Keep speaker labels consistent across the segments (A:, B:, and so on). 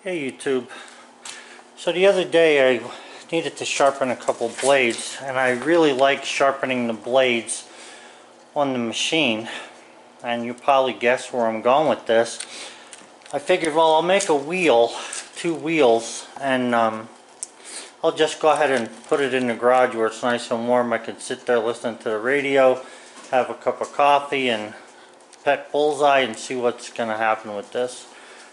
A: Hey YouTube. So the other day I needed to sharpen a couple blades, and I really like sharpening the blades on the machine, and you probably guess where I'm going with this. I figured, well, I'll make a wheel, two wheels, and I'll just go ahead and put it in the garage where it's nice and warm. I can sit there listening to the radio, have a cup of coffee, and pet bullseye and see what's going to happen with this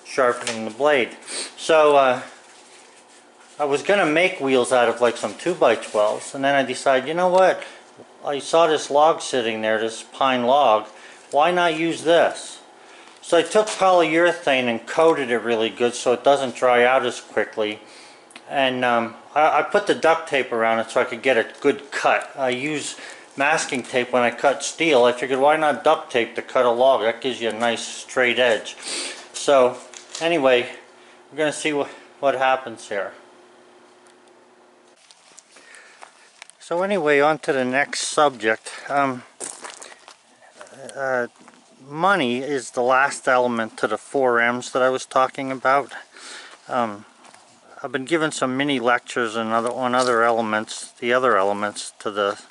A: sharpening the blade. So I was going to make wheels out of like some 2x12s, and then I decided, you know what, I saw this log sitting there, this pine log, why not use this? So I took polyurethane and coated it really good so it doesn't dry out as quickly, and I put the duct tape around it so I could get a good cut. I use masking tape when I cut steel. I figured, why not duct tape to cut a log? That gives you a nice straight edge. So anyway, we're going to see what happens here. So anyway, on to the next subject. Money is the last element to the 4 M's that I was talking about. I've been given some mini lectures on other elements, the other elements to the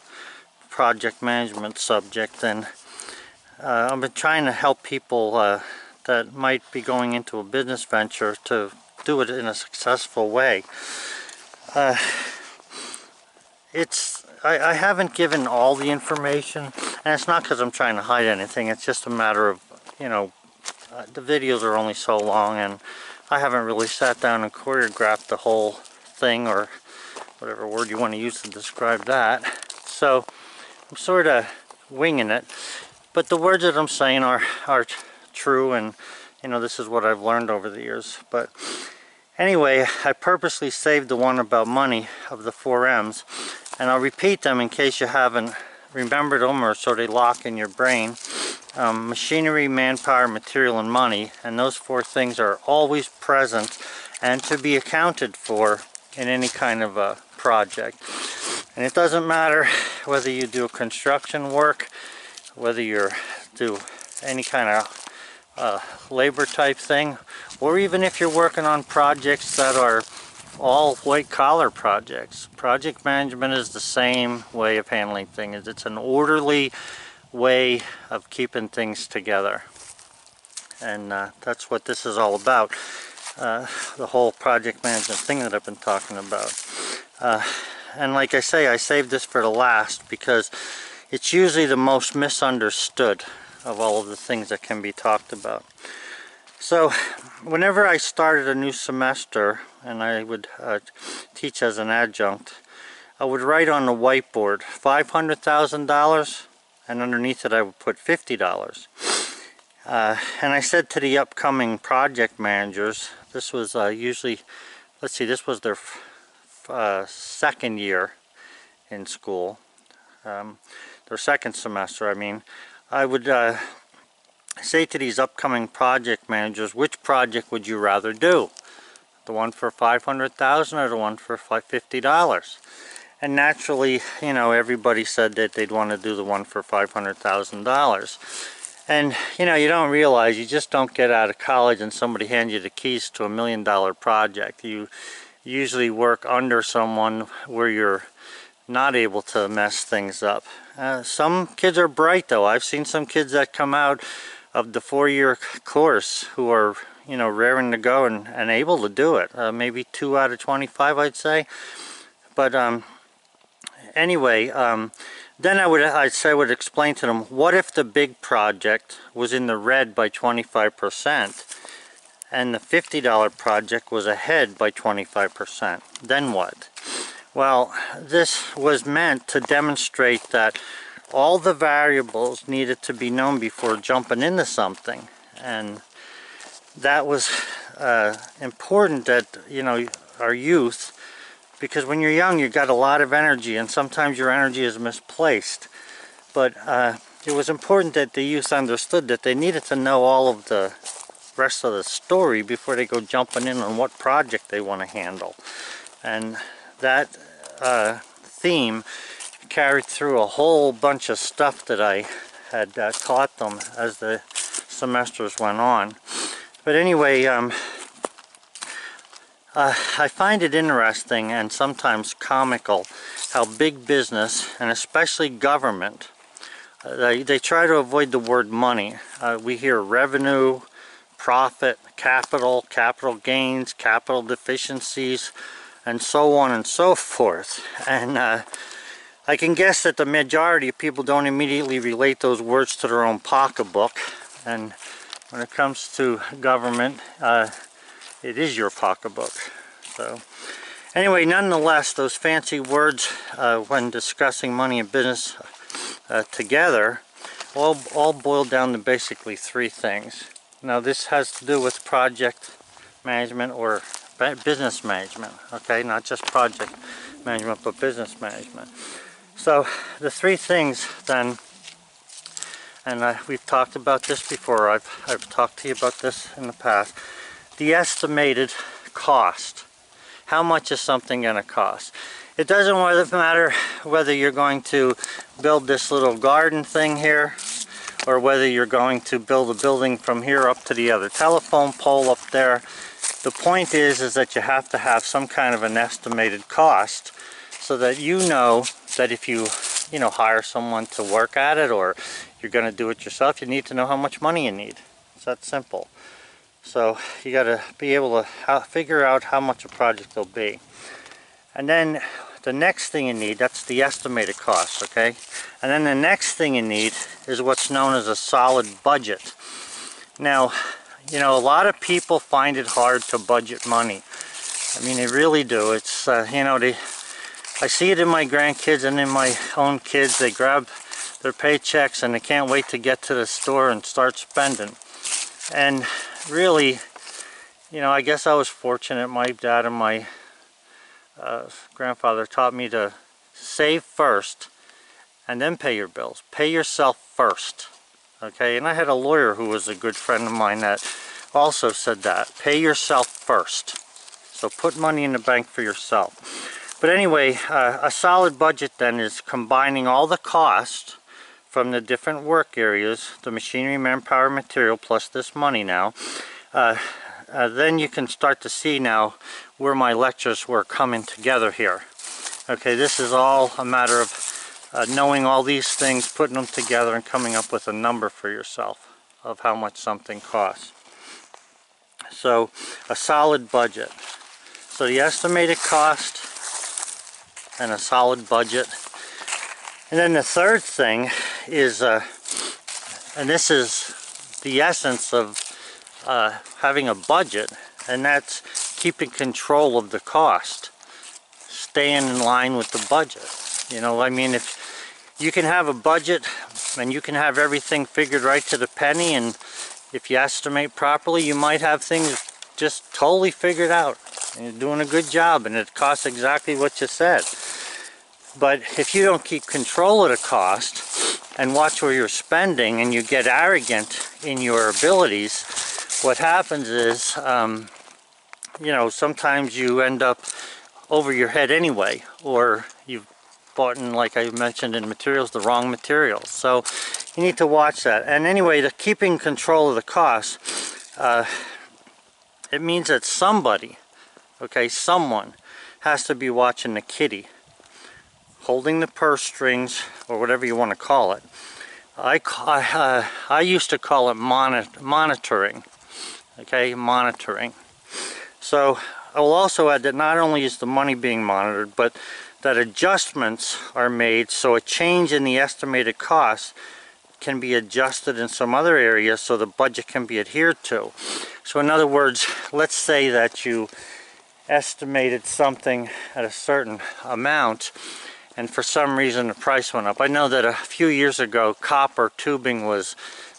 A: project management subject, and I've been trying to help people that might be going into a business venture to do it in a successful way. I haven't given all the information, and it's not because I'm trying to hide anything. It's just a matter of, you know, the videos are only so long, and I haven't really sat down and choreographed the whole thing, or whatever word you want to use to describe that. So I'm sort of winging it, but the words that I'm saying are true, and you know, this is what I've learned over the years. But anyway, I purposely saved the one about money of the 4 M's, and I'll repeat them in case you haven't remembered them, or so they lock in your brain. Machinery, manpower, material, and money, and those 4 things are always present and to be accounted for in any kind of a project. And it doesn't matter whether you do construction work, whether you do any kind of labor type thing, or even if you're working on projects that are all white-collar projects. Project management is the same way of handling things. It's an orderly way of keeping things together, and that's what this is all about. The whole project management thing that I've been talking about. And like I say, I saved this for the last because it's usually the most misunderstood of all of the things that can be talked about. So whenever I started a new semester and I would teach as an adjunct, I would write on the whiteboard $500,000, and underneath it I would put $50. And I said to the upcoming project managers, this was usually, let's see, this was their second year in school, their second semester, I mean, I would say to these upcoming project managers, which project would you rather do? The one for $500,000 or the one for $50? And naturally, you know, everybody said that they'd want to do the one for $500,000. And, you know, you don't realize, you just don't get out of college and somebody hands you the keys to $1 million project. You usually work under someone where you're not able to mess things up. Some kids are bright though. I've seen some kids that come out of the 4-year course who are, you know, raring to go and able to do it. Maybe 2 out of 25, I'd say. But anyway, then I would explain to them, what if the big project was in the red by 25% and the $50 project was ahead by 25%? Then what? Well, this was meant to demonstrate that all the variables needed to be known before jumping into something, and that was important at, you know, our youth, because when you're young you got a lot of energy and sometimes your energy is misplaced. But it was important that the youth understood that they needed to know all of the rest of the story before they go jumping in on what project they want to handle. And that theme carried through a whole bunch of stuff that I had taught them as the semesters went on. But anyway, I find it interesting and sometimes comical how big business, and especially government, they try to avoid the word money. We hear revenue, profit, capital, capital gains, capital deficiencies, and so on and so forth. And I can guess that the majority of people don't immediately relate those words to their own pocketbook. And when it comes to government, it is your pocketbook. So anyway, nonetheless, those fancy words when discussing money and business together all boil down to basically three things. Now this has to do with project management or business management, okay? Not just project management, but business management. So the three things then, and we've talked about this before, I've talked to you about this in the past, the estimated cost. How much is something going to cost? It doesn't matter whether you're going to build this little garden thing here, or whether you're going to build a building from here up to the other telephone pole up there. The point is that you have to have some kind of an estimated cost, so that you know that if you hire someone to work at it, or you're going to do it yourself, you need to know how much money you need. It's that simple. So you got to be able to figure out how much a project will be. And then the next thing you need, that's the estimated cost, okay? And then the next thing you need is what's known as a solid budget. Now, a lot of people find it hard to budget money. I mean, they really do. It's, I see it in my grandkids and in my own kids. They grab their paychecks and they can't wait to get to the store and start spending. And really, I guess I was fortunate. My dad and my grandfather taught me to save first and then pay your bills. Pay yourself first, okay? And I had a lawyer who was a good friend of mine that also said that. Pay yourself first. So put money in the bank for yourself. But anyway, a solid budget then is combining all the cost from the different work areas, the machinery, manpower, material, plus this money now. Then you can start to see now where my lectures were coming together here. Okay, this is all a matter of knowing all these things, putting them together, and coming up with a number for yourself of how much something costs. So, a solid budget. So the estimated cost and a solid budget. And then the third thing is, and this is the essence of having a budget, and that's keeping control of the cost, staying in line with the budget. I mean, if you can have a budget and you can have everything figured right to the penny, and if you estimate properly, you might have things just totally figured out and you're doing a good job and it costs exactly what you said. But if you don't keep control of the cost and watch where you're spending, and you get arrogant in your abilities, what happens is, sometimes you end up over your head anyway, or you've bought in, like I mentioned in materials, the wrong materials. So you need to watch that. And anyway, the keeping control of the cost, it means that somebody, okay, someone has to be watching the kitty, holding the purse strings, or whatever you want to call it. I used to call it monitoring. Okay, monitoring. So I will also add that not only is the money being monitored, but that adjustments are made, so a change in the estimated cost can be adjusted in some other areas so the budget can be adhered to. So in other words, let's say that you estimated something at a certain amount, and for some reason the price went up. I know that a few years ago copper tubing was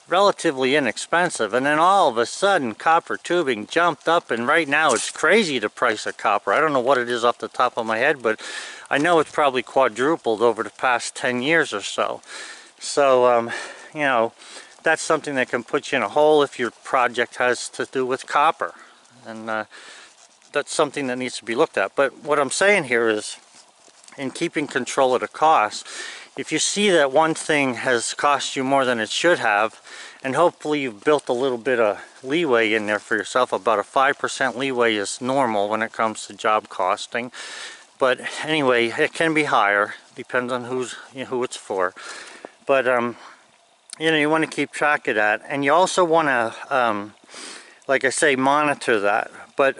A: relatively inexpensive, and then all of a sudden copper tubing jumped up, and right now it's crazy the price of copper. I don't know what it is off the top of my head, but I know it's probably quadrupled over the past 10 years or so. So that's something that can put you in a hole if your project has to do with copper, and that's something that needs to be looked at. But what I'm saying here is, in keeping control of the cost, if you see that one thing has cost you more than it should have, and hopefully you've built a little bit of leeway in there for yourself. About a 5% leeway is normal when it comes to job costing. But anyway, it can be higher, depends on who it's for. But you want to keep track of that, and you also want to, like I say, monitor that. But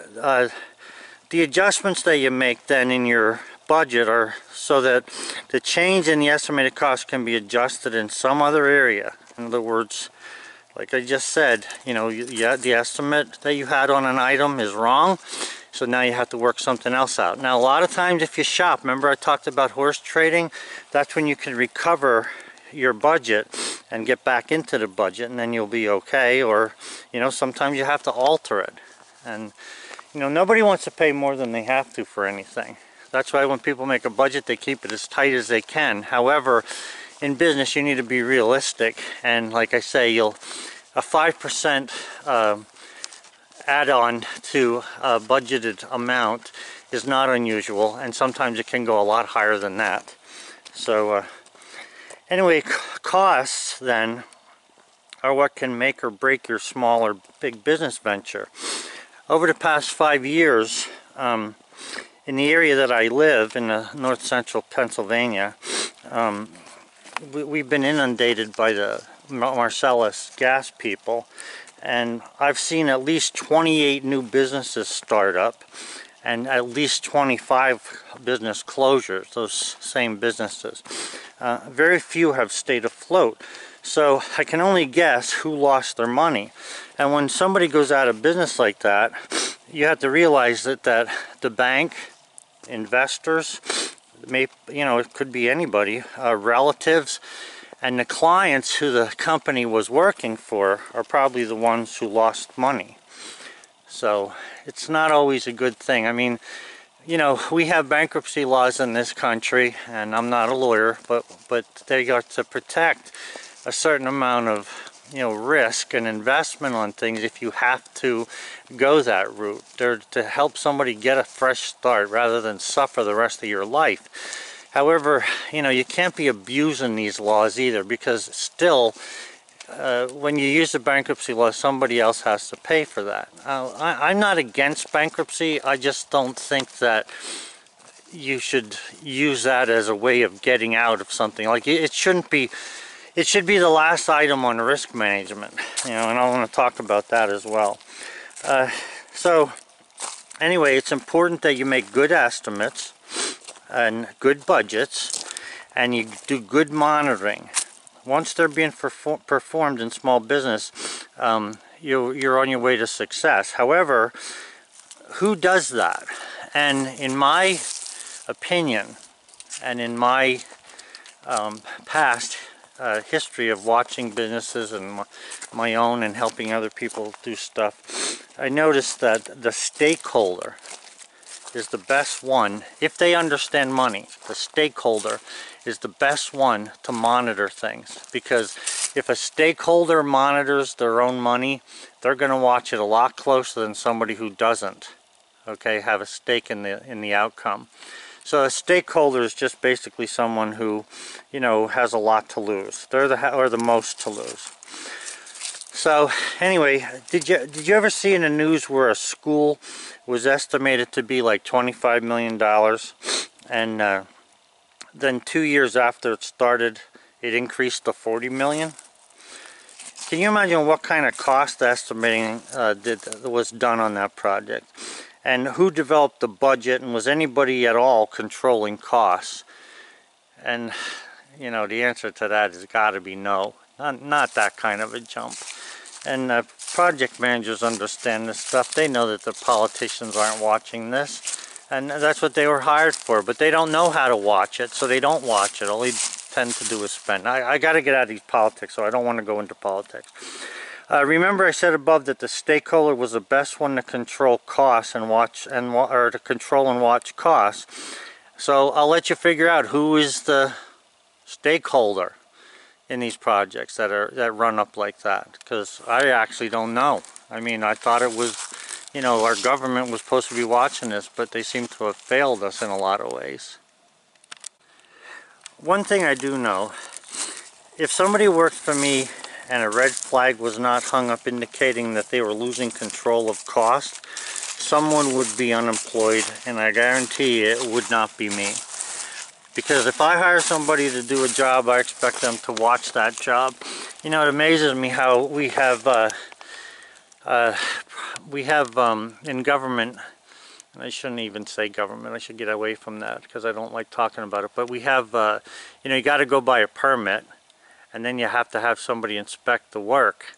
A: the adjustments that you make then in your budget are so that the change in the estimated cost can be adjusted in some other area. In other words, like I just said, the estimate that you had on an item is wrong, so now you have to work something else out. Now, a lot of times if you shop, remember I talked about horse trading, that's when you can recover your budget and get back into the budget, and then you'll be okay. Or sometimes you have to alter it, and nobody wants to pay more than they have to for anything. That's why when people make a budget, they keep it as tight as they can. However, in business you need to be realistic, and like I say, a 5% add-on to a budgeted amount is not unusual, and sometimes it can go a lot higher than that. So anyway, costs then are what can make or break your small or big business venture. Over the past 5 years, in the area that I live, in north central Pennsylvania, we've been inundated by the Marcellus gas people, and I've seen at least 28 new businesses start up and at least 25 business closures, those same businesses. Very few have stayed afloat, so I can only guess who lost their money. And when somebody goes out of business like that, you have to realize that the bank, investors, it could be anybody, relatives, and the clients who the company was working for are probably the ones who lost money. So it's not always a good thing. I mean, we have bankruptcy laws in this country, and I'm not a lawyer, but they got to protect a certain amount of risk and investment on things if you have to go that route. They're to help somebody get a fresh start rather than suffer the rest of your life. However, you can't be abusing these laws either, because still, when you use the bankruptcy law, somebody else has to pay for that. I'm not against bankruptcy. I just don't think that you should use that as a way of getting out of something. Like, it shouldn't be. It should be the last item on risk management, and I want to talk about that as well. So anyway, it's important that you make good estimates and good budgets, and you do good monitoring. Once they're being performed in small business, you're on your way to success. However, who does that? And in my opinion, and in my past history of watching businesses and my own and helping other people do stuff, I noticed that the stakeholder is the best one. If they understand money, the stakeholder is the best one to monitor things, because if a stakeholder monitors their own money, they're going to watch it a lot closer than somebody who doesn't, have a stake in the outcome. So a stakeholder is just basically someone who, has a lot to lose. They're the most to lose. So anyway, did you ever see in the news where a school was estimated to be like $25 million, and then 2 years after it started, it increased to $40 million? Can you imagine what kind of cost estimating was done on that project? And who developed the budget, and was anybody at all controlling costs? And the answer to that has got to be no. Not that kind of a jump. And project managers understand this stuff. They know that the politicians aren't watching this, and that's what they were hired for. But they don't know how to watch it, so they don't watch it. All they tend to do is spend. I got to get out of these politics, so I don't want to go into politics. Remember, I said above that the stakeholder was the best one to control costs and to control and watch costs. So I'll let you figure out who is the stakeholder in these projects that run up like that, because I actually don't know. I mean, I thought it was, our government was supposed to be watching this, but they seem to have failed us in a lot of ways. one thing I do know, if somebody worked for me and a red flag was not hung up indicating that they were losing control of cost, someone would be unemployed, and I guarantee you it would not be me. Because if I hire somebody to do a job, I expect them to watch that job. You know, it amazes me how we have in government, and I shouldn't even say government, I should get away from that because I don't like talking about it, but we have, you know, you got to go buy a permit, and then you have to have somebody inspect the work.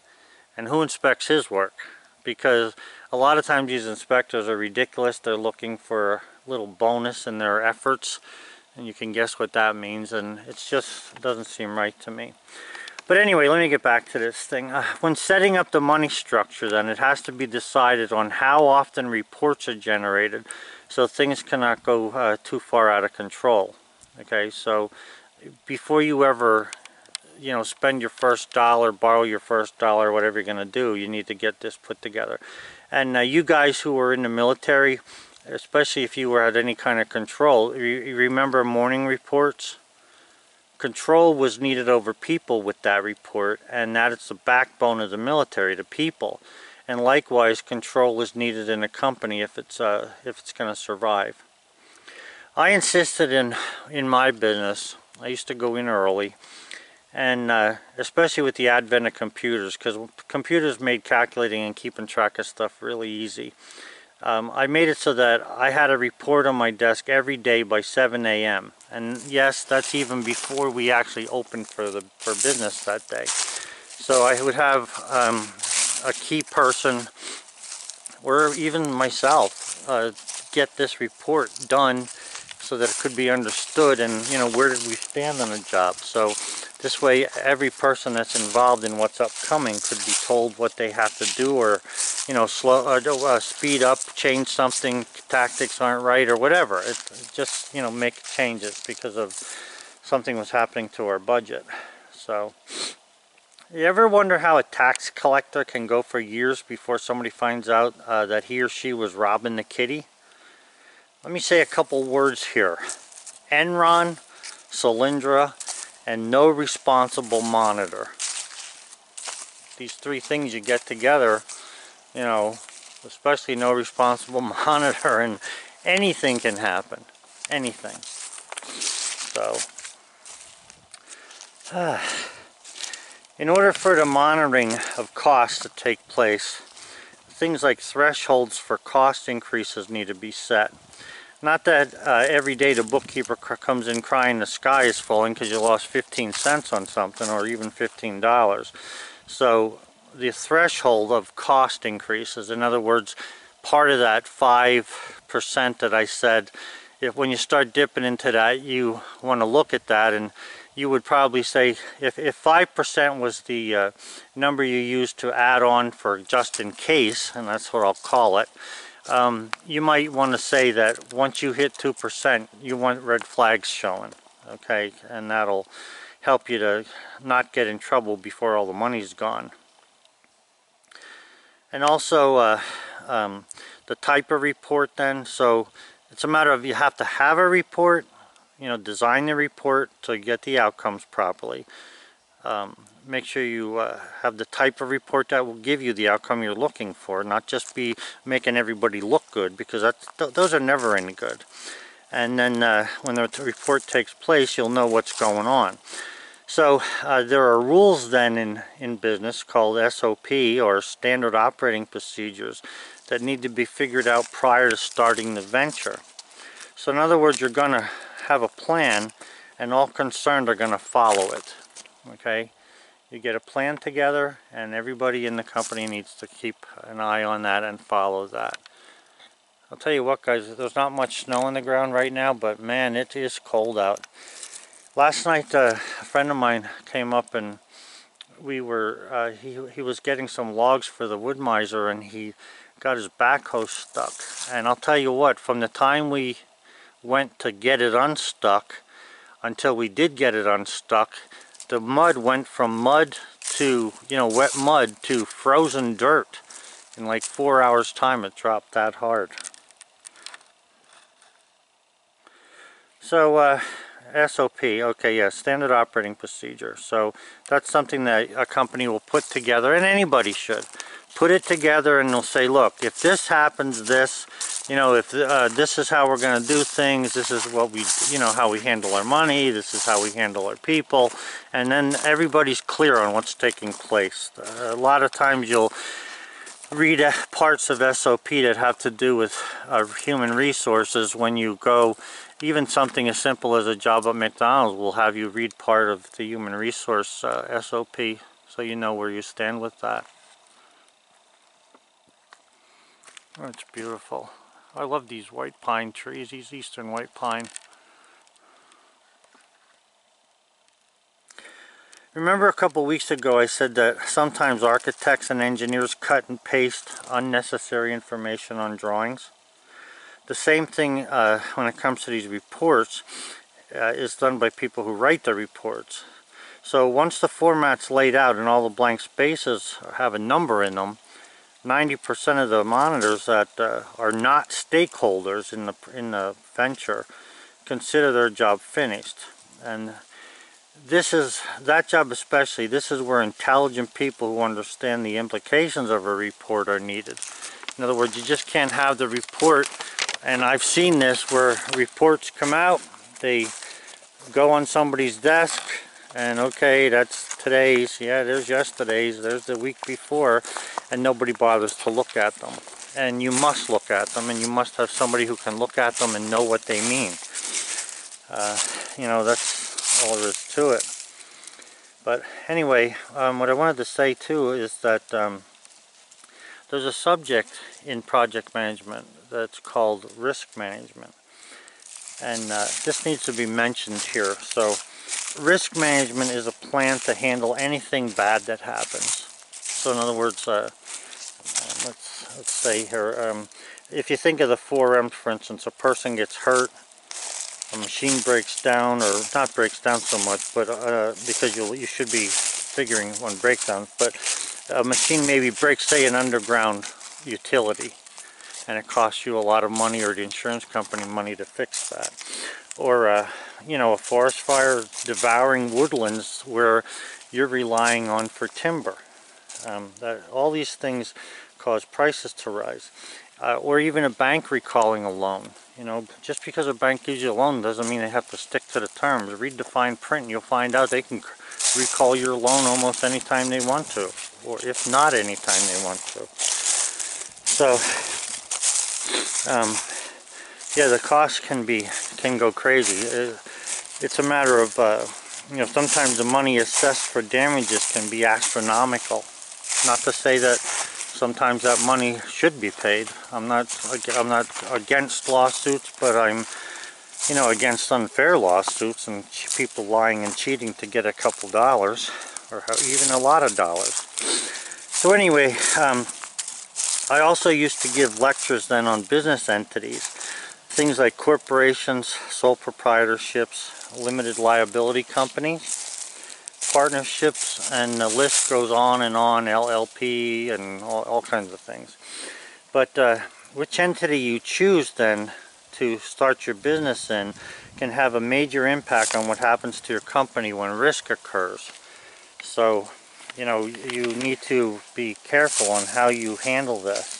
A: And who inspects his work? Because a lot of times these inspectors are ridiculous. They're looking for a little bonus in their efforts, and you can guess what that means, and it just doesn't seem right to me. But anyway, let me get back to this thing. When setting up the money structure, then, it has to be decided on how often reports are generated, so things cannot go too far out of control. Okay, so before you ever, you know, spend your first dollar, borrow your first dollar, whatever you're going to do, you need to get this put together. And you guys who were in the military, especially if you were at any kind of control, you remember morning reports? Control was needed over people with that report, and that is the backbone of the military, the people. And likewise, control is needed in a company if it's going to survive. I insisted in my business. I used to go in early, and especially with the advent of computers, because computers made calculating and keeping track of stuff really easy. I made it so that I had a report on my desk every day by 7 a.m. And yes, that's even before we actually opened for business that day. So I would have a key person, or even myself, get this report done so that it could be understood, and you know, where did we stand on the job. So this way every person that's involved in what's upcoming could be told what they have to do, or you know, speed up, change something, tactics aren't right, or whatever. It just, you know, make changes because of something was happening to our budget. So you ever wonder how a tax collector can go for years before somebody finds out that he or she was robbing the kitty? Let me say a couple words here. Enron, Solyndra, and no responsible monitor. These three things you get together, you know, especially no responsible monitor, and anything can happen. Anything. So, in order for the monitoring of costs to take place, things like thresholds for cost increases need to be set. Not that every day the bookkeeper comes in crying the sky is falling because you lost 15 cents on something, or even $15. So the threshold of cost increases, in other words, part of that 5% that I said, if when you start dipping into that, you want to look at that, and you would probably say if 5% was the number you used to add on for just in case, and that's what I'll call it, you might want to say that once you hit 2%, you want red flags showing, okay, and that'll help you to not get in trouble before all the money's gone. And also the type of report then, so it's a matter of, you have to have a report, you know, design the report to get the outcomes properly. Make sure you have the type of report that will give you the outcome you're looking for, not just be making everybody look good, because those are never any good. And then when the report takes place, you'll know what's going on. So there are rules then in business called SOP, or Standard Operating Procedures, that need to be figured out prior to starting the venture. So in other words, you're going to have a plan, and all concerned are going to follow it. Okay? You get a plan together, and everybody in the company needs to keep an eye on that and follow that. I'll tell you what, guys, there's not much snow on the ground right now, but man, it is cold out. Last night a friend of mine came up, and we were he was getting some logs for the wood miser, and he got his backhoe stuck. And I'll tell you what, from the time we went to get it unstuck until we did get it unstuck, the mud went from mud to, you know, wet mud to frozen dirt in like 4 hours time. It dropped that hard. So SOP, okay, yeah, standard operating procedure. So that's something that a company will put together, and anybody should put it together, and they'll say, look, if this happens, this, you know, if this is how we're going to do things, this is what we, you know, how we handle our money, this is how we handle our people, and then everybody's clear on what's taking place. A lot of times you'll read parts of SOP that have to do with human resources. When you go, even something as simple as a job at McDonald's will have you read part of the human resource SOP, so you know where you stand with that. Oh, it's beautiful. I love these white pine trees, these eastern white pine. Remember a couple weeks ago I said that sometimes architects and engineers cut and paste unnecessary information on drawings? The same thing when it comes to these reports is done by people who write the reports. So once the format's laid out and all the blank spaces have a number in them, 90% of the monitors that are not stakeholders in the venture consider their job finished. And this is, that job especially, this is where intelligent people who understand the implications of a report are needed. In other words, you just can't have the report, and I've seen this where reports come out, they go on somebody's desk, and okay, that's today's, yeah, there's yesterday's, there's the week before, and nobody bothers to look at them. And you must look at them, and you must have somebody who can look at them and know what they mean. You know, that's all there is to it. But anyway, what I wanted to say too is that there's a subject in project management that's called risk management, and this needs to be mentioned here. So risk management is a plan to handle anything bad that happens. So in other words, let's say here, if you think of the 4 M's, for instance, a person gets hurt, a machine breaks down, or not breaks down so much, but because you should be figuring on breakdowns, but a machine maybe breaks, say, an underground utility, and it costs you a lot of money, or the insurance company money, to fix that. Or you know, a forest fire devouring woodlands where you're relying on for timber. All these things cause prices to rise. Or even a bank recalling a loan. You know, just because a bank gives you a loan doesn't mean they have to stick to the terms. Read the fine print and you'll find out they can recall your loan almost anytime they want to, or if not anytime they want to. So yeah, the cost can go crazy. It's a matter of you know, sometimes the money assessed for damages can be astronomical. Not to say that sometimes that money should be paid. I'm not against lawsuits, but I'm, you know, against unfair lawsuits and people lying and cheating to get a couple dollars, or even a lot of dollars. So anyway, I also used to give lectures then on business entities, things like corporations, sole proprietorships, limited liability companies, partnerships, and the list goes on, LLP, and all kinds of things. But which entity you choose then to start your business in can have a major impact on what happens to your company when risk occurs. So, you know, you need to be careful on how you handle this.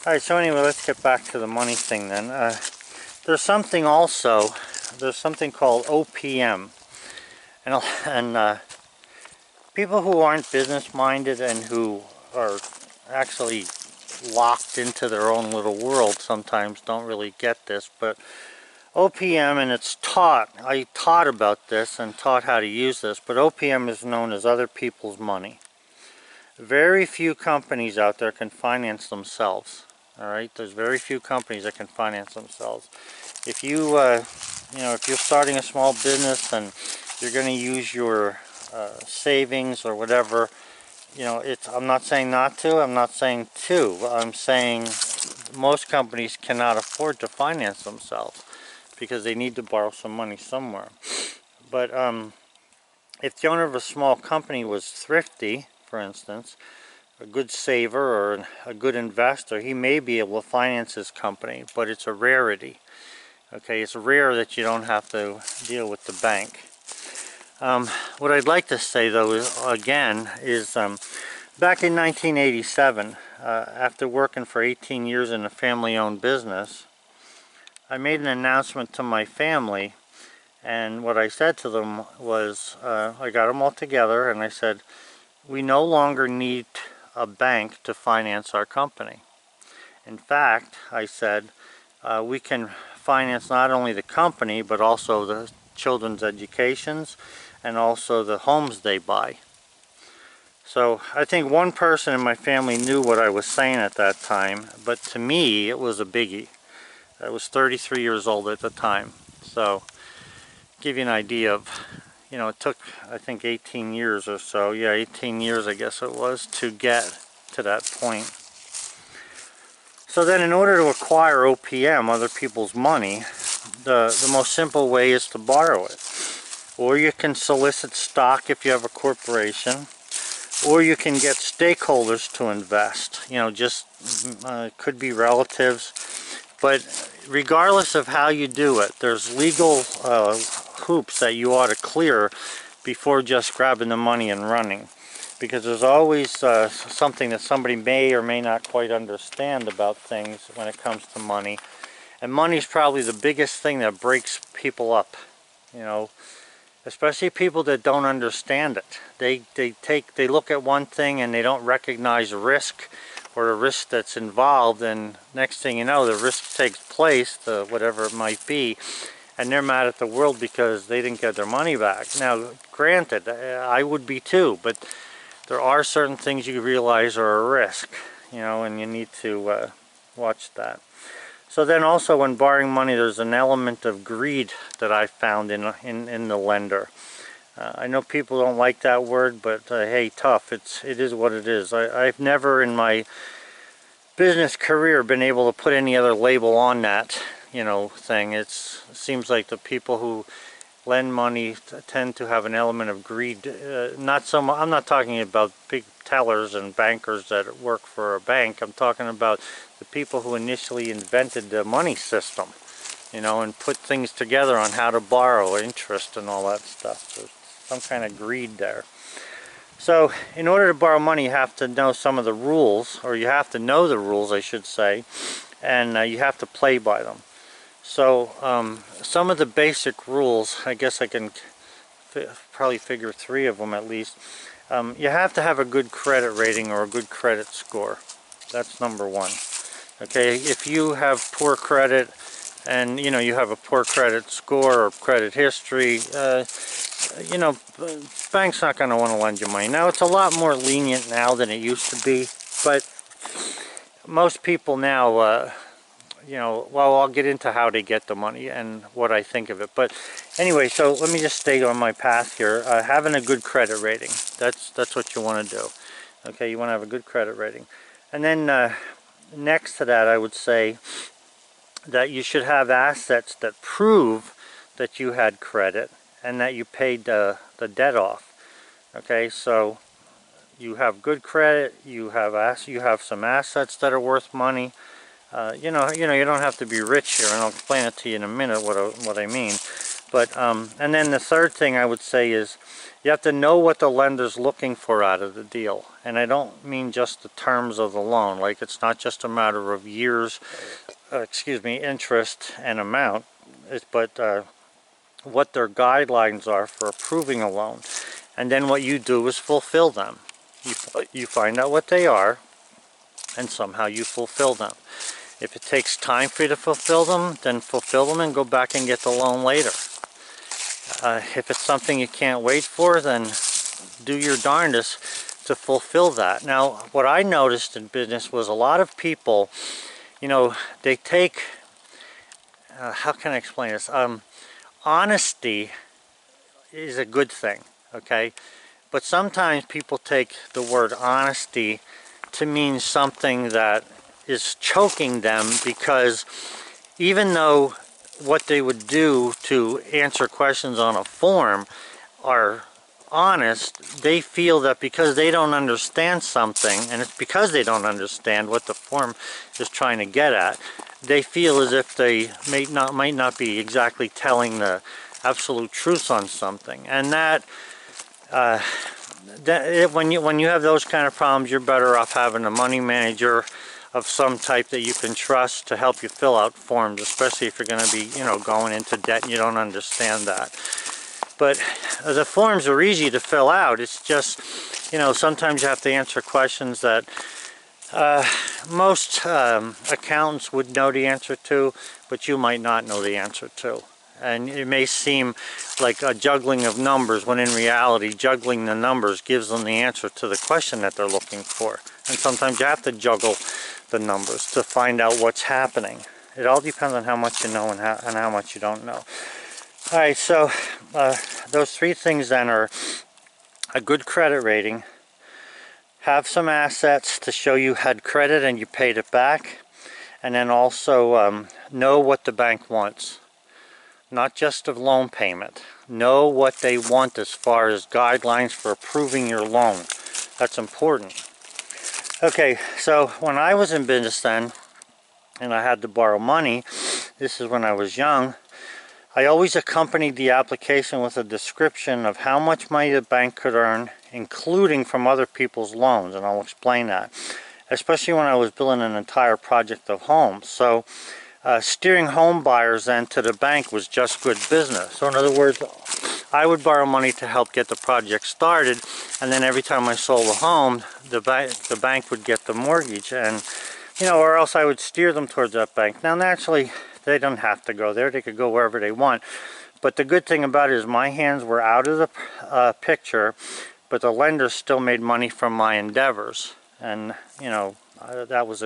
A: Alright, so anyway, let's get back to the money thing then. There's something also, there's something called OPM, and people who aren't business minded and who are actually locked into their own little world sometimes don't really get this, but OPM, and it's taught, I taught about this and taught how to use this, but OPM is known as other people's money. Very few companies out there can finance themselves. Alright, there's very few companies that can finance themselves. If you, you know, if you're starting a small business and you're going to use your savings or whatever, you know, I'm not saying not to, I'm not saying to, I'm saying most companies cannot afford to finance themselves because they need to borrow some money somewhere. But if the owner of a small company was thrifty, for instance, a good saver or a good investor, he may be able to finance his company, but it's a rarity. Okay, it's rare that you don't have to deal with the bank. What I'd like to say though is, back in 1987, after working for 18 years in a family-owned business, I made an announcement to my family, and what I said to them was, I got them all together and I said, we no longer need a bank to finance our company. In fact, I said, we can finance not only the company but also the children's educations and also the homes they buy. So I think one person in my family knew what I was saying at that time, but to me it was a biggie. I was 33 years old at the time. So give you an idea of, you know, it took I think 18 years or so, yeah, 18 years I guess it was, to get to that point. So then in order to acquire OPM, other people's money, the most simple way is to borrow it. Or you can solicit stock if you have a corporation, or you can get stakeholders to invest. You know, just could be relatives. But regardless of how you do it, there's legal hoops that you ought to clear before just grabbing the money and running. Because there's always something that somebody may or may not quite understand about things when it comes to money. And money's probably the biggest thing that breaks people up, you know, especially people that don't understand it. They look at one thing and they don't recognize risk or the risk that's involved, and next thing you know, the risk takes place, whatever it might be, and they're mad at the world because they didn't get their money back. Now, granted, I would be too, but there are certain things you realize are a risk, you know, and you need to watch that. So then also when borrowing money, there's an element of greed that I found in the lender. I know people don't like that word, but hey, tough. It is what it is. I've never in my business career been able to put any other label on that, you know, thing. It seems like the people who lend money tend to have an element of greed. Not so much, I'm not talking about big tellers and bankers that work for a bank. I'm talking about the people who initially invented the money system, you know, and put things together on how to borrow, interest and all that stuff. There's some kind of greed there. So in order to borrow money, you have to know some of the rules, or you have to know the rules, I should say, and you have to play by them. So some of the basic rules, I guess I can probably figure 3 of them at least. You have to have a good credit rating or a good credit score. That's number 1. Okay, if you have poor credit and you know you have a poor credit score or credit history, you know, bank's not going to want to lend you money. Now it's a lot more lenient now than it used to be, but most people now you know, well, I'll get into how they get the money and what I think of it. But anyway, so let me just stay on my path here. Having a good credit rating, that's what you want to do. Okay, you want to have a good credit rating. And then next to that, I would say that you should have assets that prove that you had credit and that you paid the debt off. Okay, so you have good credit, you have some assets that are worth money. You know, you don't have to be rich here, and I'll explain it to you in a minute what I mean. But and then the third thing I would say is you have to know what the lender's looking for out of the deal. And I don't mean just the terms of the loan, like it's not just a matter of years, interest and amount, but what their guidelines are for approving a loan. And then what you do is fulfill them. You find out what they are, and somehow you fulfill them. If it takes time for you to fulfill them, then fulfill them and go back and get the loan later. If it's something you can't wait for, then do your darndest to fulfill that. Now, what I noticed in business was a lot of people, you know, they take, how can I explain this? Honesty is a good thing, okay? But sometimes people take the word honesty to mean something that is choking them, because even though what they would do to answer questions on a form are honest, they feel that because they don't understand something, and it's because they don't understand what the form is trying to get at, they feel as if they might not be exactly telling the absolute truth on something. And when you have those kind of problems, you're better off having a money manager of some type that you can trust to help you fill out forms, especially if you're going to be, going into debt and you don't understand that. But the forms are easy to fill out. It's just, sometimes you have to answer questions that most accountants would know the answer to, but you might not know the answer to. And it may seem like a juggling of numbers, when in reality, juggling the numbers gives them the answer to the question that they're looking for. And sometimes you have to juggle the numbers to find out what's happening. It all depends on how much you know and how much you don't know. Alright, so those three things then are a good credit rating, have some assets to show you had credit and you paid it back, and then also know what the bank wants. Not just a loan payment. Know what they want as far as guidelines for approving your loan. That's important. Okay, so when I was in business then, and I had to borrow money, this is when I was young, I always accompanied the application with a description of how much money the bank could earn, including from other people's loans, and I'll explain that. Especially when I was building an entire project of homes. So steering home buyers then to the bank was just good business. So in other words, I would borrow money to help get the project started, and then every time I sold a home, the bank would get the mortgage, and or else I would steer them towards that bank. Now naturally, they don't have to go there. They could go wherever they want. But the good thing about it is my hands were out of the picture, but the lenders still made money from my endeavors. And that was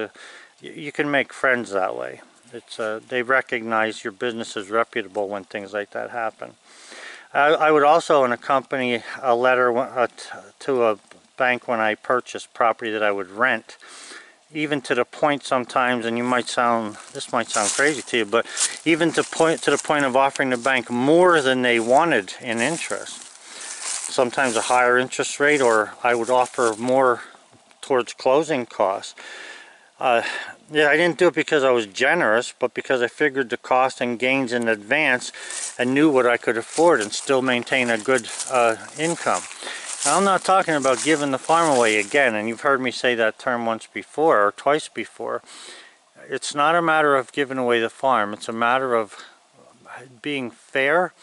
A: you can make friends that way. It's they recognize your business is reputable when things like that happen. I would also accompany a letter to a bank when I purchased property that I would rent, even to the point sometimes, and this might sound crazy to you, but even to the point of offering the bank more than they wanted in interest. Sometimes a higher interest rate, or I would offer more towards closing costs. Yeah, I didn't do it because I was generous, but because I figured the cost and gains in advance and knew what I could afford and still maintain a good income. Now, I'm not talking about giving the farm away again, and you've heard me say that term once before or twice before. It's not a matter of giving away the farm. It's a matter of being fair,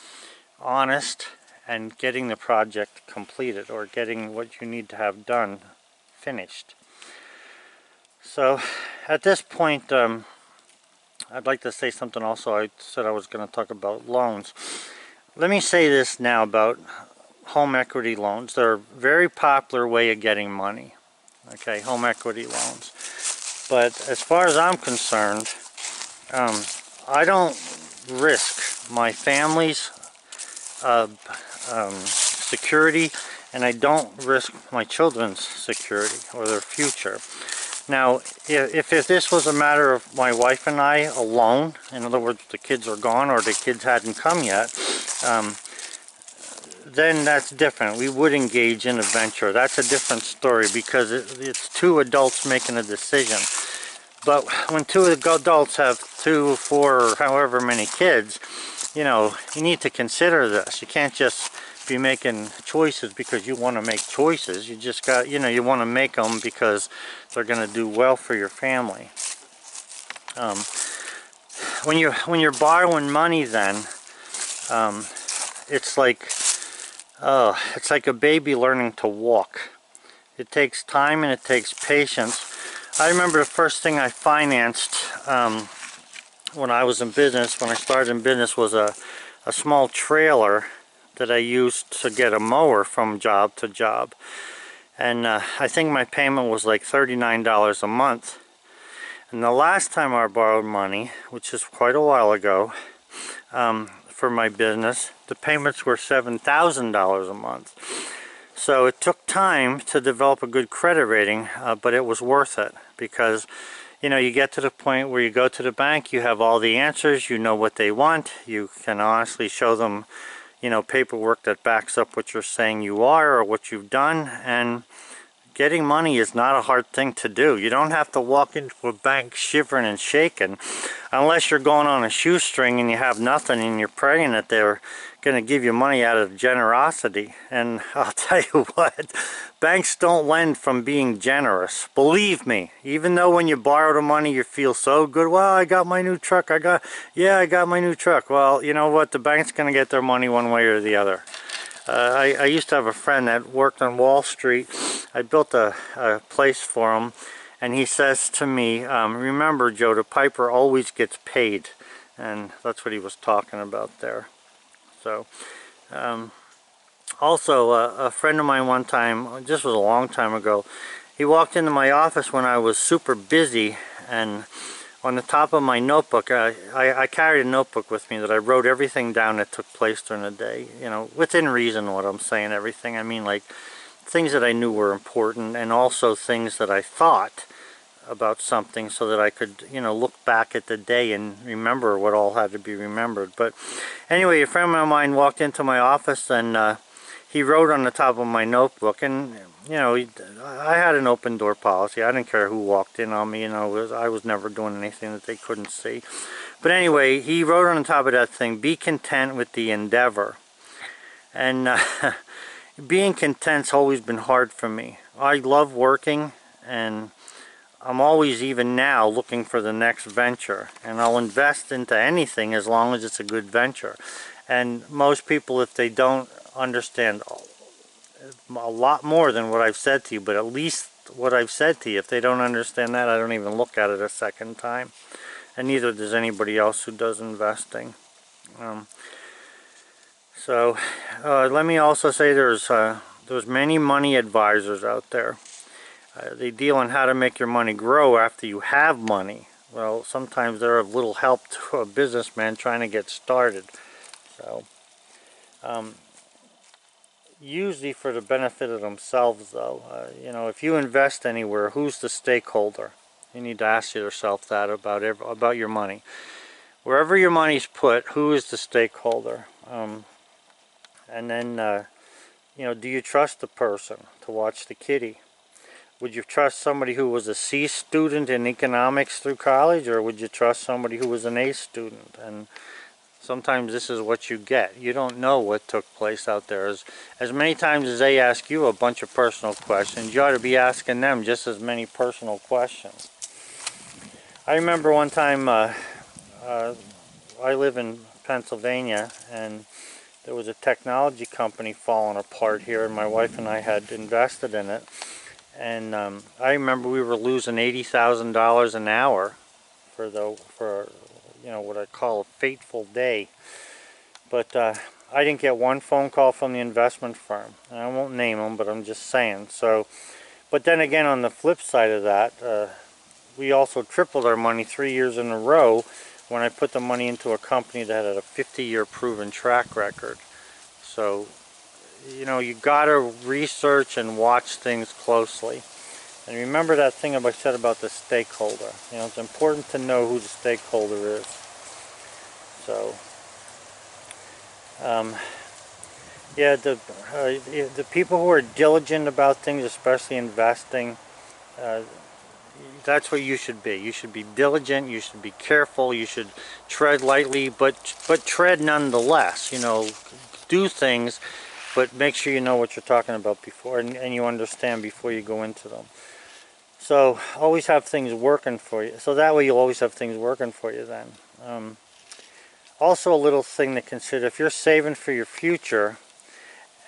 A: honest, and getting the project completed, or getting what you need to have done finished. So at this point, I'd like to say something also. I said I was going to talk about loans. Let me say this now about home equity loans. They're a very popular way of getting money. Okay, home equity loans. But as far as I'm concerned, I don't risk my family's security, and I don't risk my children's security or their future. Now, if this was a matter of my wife and I alone, in other words, the kids are gone or the kids hadn't come yet, then that's different. We would engage in a venture. That's a different story, because it's two adults making a decision. But when two adults have 2, 4, or however many kids, you need to consider this. You can't just be making choices because you want to make choices. You just got, you want to make them because they're going to do well for your family. When you're borrowing money, then it's like a baby learning to walk. It takes time and it takes patience. I remember the first thing I financed when I was in business, when I started in business, was a small trailer that I used to get a mower from job to job. And I think my payment was like $39 a month. And the last time I borrowed money, which is quite a while ago, for my business, the payments were $7,000 a month. So it took time to develop a good credit rating, but it was worth it, because you get to the point where you go to the bank, you have all the answers, you know what they want, you can honestly show them paperwork that backs up what you're saying you are or what you've done. And getting money is not a hard thing to do. You don't have to walk into a bank shivering and shaking unless you're going on a shoestring and you have nothing and you're praying that they're going to give you money out of generosity. And I'll tell you what, banks don't lend from being generous. Believe me, even though when you borrow the money you feel so good, well, I got my new truck, I got my new truck. Well, you know what, the bank's going to get their money one way or the other. I used to have a friend that worked on Wall Street. I built a place for him, and he says to me, remember, Joe, the piper always gets paid. And that's what he was talking about there. So, also, a friend of mine one time, this was a long time ago, he walked into my office when I was super busy, and on the top of my notebook, I carried a notebook with me that I wrote everything down that took place during the day. Within reason what I'm saying, everything. I mean, like, things that I knew were important, and also things that I thought about something so that I could, look back at the day and remember what all had to be remembered. But anyway, a friend of mine walked into my office, and he wrote on the top of my notebook, and I had an open door policy. I didn't care who walked in on me. I was never doing anything that they couldn't see. But anyway, he wrote on the top of that thing, be content with the endeavor. And being content's always been hard for me. I love working, and I'm always, even now, looking for the next venture. And I'll invest into anything as long as it's a good venture. And most people, if they don't understand a lot more than what I've said to you, but at least what I've said to you, if they don't understand that, I don't even look at it a second time. And neither does anybody else who does investing. Let me also say there's many money advisors out there. They deal on how to make your money grow after you have money. Well, sometimes they're of little help to a businessman trying to get started. So, usually for the benefit of themselves, though. If you invest anywhere, who's the stakeholder? You need to ask yourself that about your money. Wherever your money's put, who is the stakeholder? And then, do you trust the person to watch the kitty? Would you trust somebody who was a C student in economics through college, or would you trust somebody who was an A student? And sometimes this is what you get. You don't know what took place out there. As many times as they ask you a bunch of personal questions, you ought to be asking them just as many personal questions. I remember one time, I live in Pennsylvania, and there was a technology company falling apart here, and my wife and I had invested in it. And I remember we were losing $80,000 an hour for what I call a fateful day. But I didn't get one phone call from the investment firm. And I won't name them, but I'm just saying. So, but then again, on the flip side of that, we also tripled our money 3 years in a row when I put the money into a company that had a 50-year proven track record. So, you gotta research and watch things closely. And remember that thing I said about the stakeholder. It's important to know who the stakeholder is. So, the people who are diligent about things, especially investing, that's what you should be. You should be diligent, you should be careful, you should tread lightly, but tread nonetheless. Do things, but make sure you know what you're talking about before, and you understand before you go into them. So always have things working for you. So that way you'll always have things working for you then. Also, a little thing to consider, if you're saving for your future,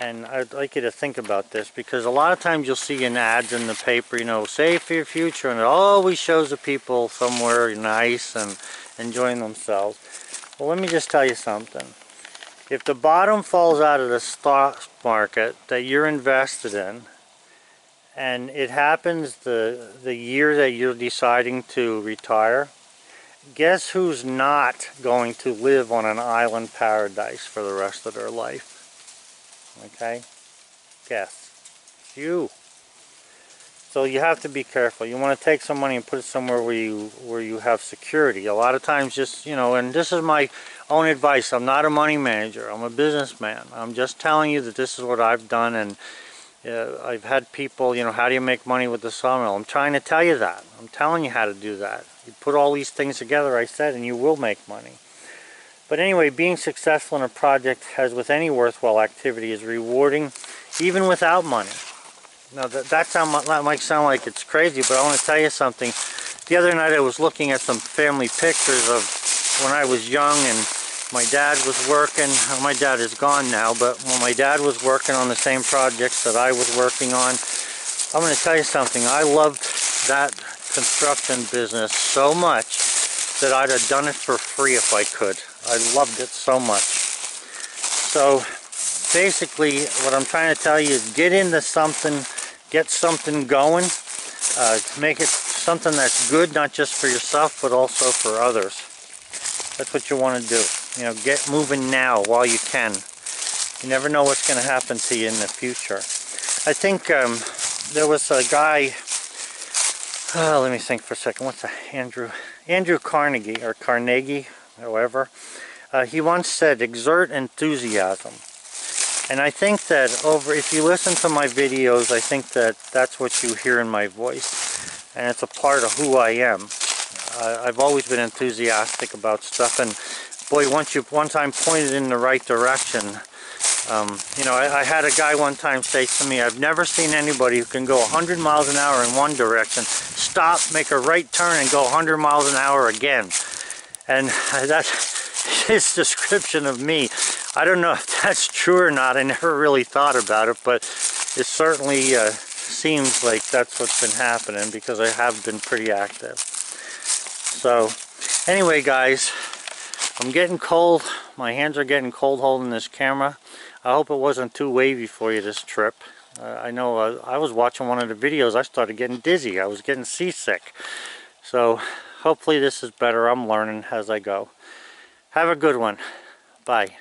A: and I'd like you to think about this, because a lot of times you'll see in ads in the paper, save for your future, and it always shows the people somewhere nice and enjoying themselves. Well, let me just tell you something. If the bottom falls out of the stock market that you're invested in, and it happens the year that you're deciding to retire, guess who's not going to live on an island paradise for the rest of their life? Okay? Guess. You. So you have to be careful. You want to take some money and put it somewhere where you have security. A lot of times, just, you know, and this is my own advice. I'm not a money manager. I'm a businessman. I'm just telling you that this is what I've done, and I've had people, you know, how do you make money with the sawmill? I'm trying to tell you that. I'm telling you how to do that. You put all these things together, I said, and you will make money. But anyway, being successful in a project, as with any worthwhile activity, is rewarding even without money. Now that might sound like it's crazy, but I want to tell you something. The other night I was looking at some family pictures of when I was young and my dad was working. My dad is gone now, but when my dad was working on the same projects that I was working on, I'm going to tell you something. I loved that construction business so much that I'd have done it for free if I could. I loved it so much. So basically what I'm trying to tell you is get into something, get something going, make it something that's good, not just for yourself but also for others. That's what you want to do. You know, get moving now while you can. You never know what's going to happen to you in the future. I think there was a guy, let me think for a second, what's that, Andrew Carnegie, or Carnegie, however, he once said, exert enthusiasm. And I think that if you listen to my videos, I think that that's what you hear in my voice. And it's a part of who I am. I've always been enthusiastic about stuff, and boy, once I'm pointed in the right direction, you know, I had a guy one time say to me, I've never seen anybody who can go 100 miles an hour in one direction, stop, make a right turn, and go 100 miles an hour again. And that's his description of me. I don't know if that's true or not. I never really thought about it, but it certainly seems like that's what's been happening, because I have been pretty active. So anyway, guys, I'm getting cold. My hands are getting cold holding this camera. I hope it wasn't too wavy for you this trip. I know I was watching one of the videos. I started getting dizzy. I was getting seasick. So hopefully this is better. I'm learning as I go. Have a good one. Bye.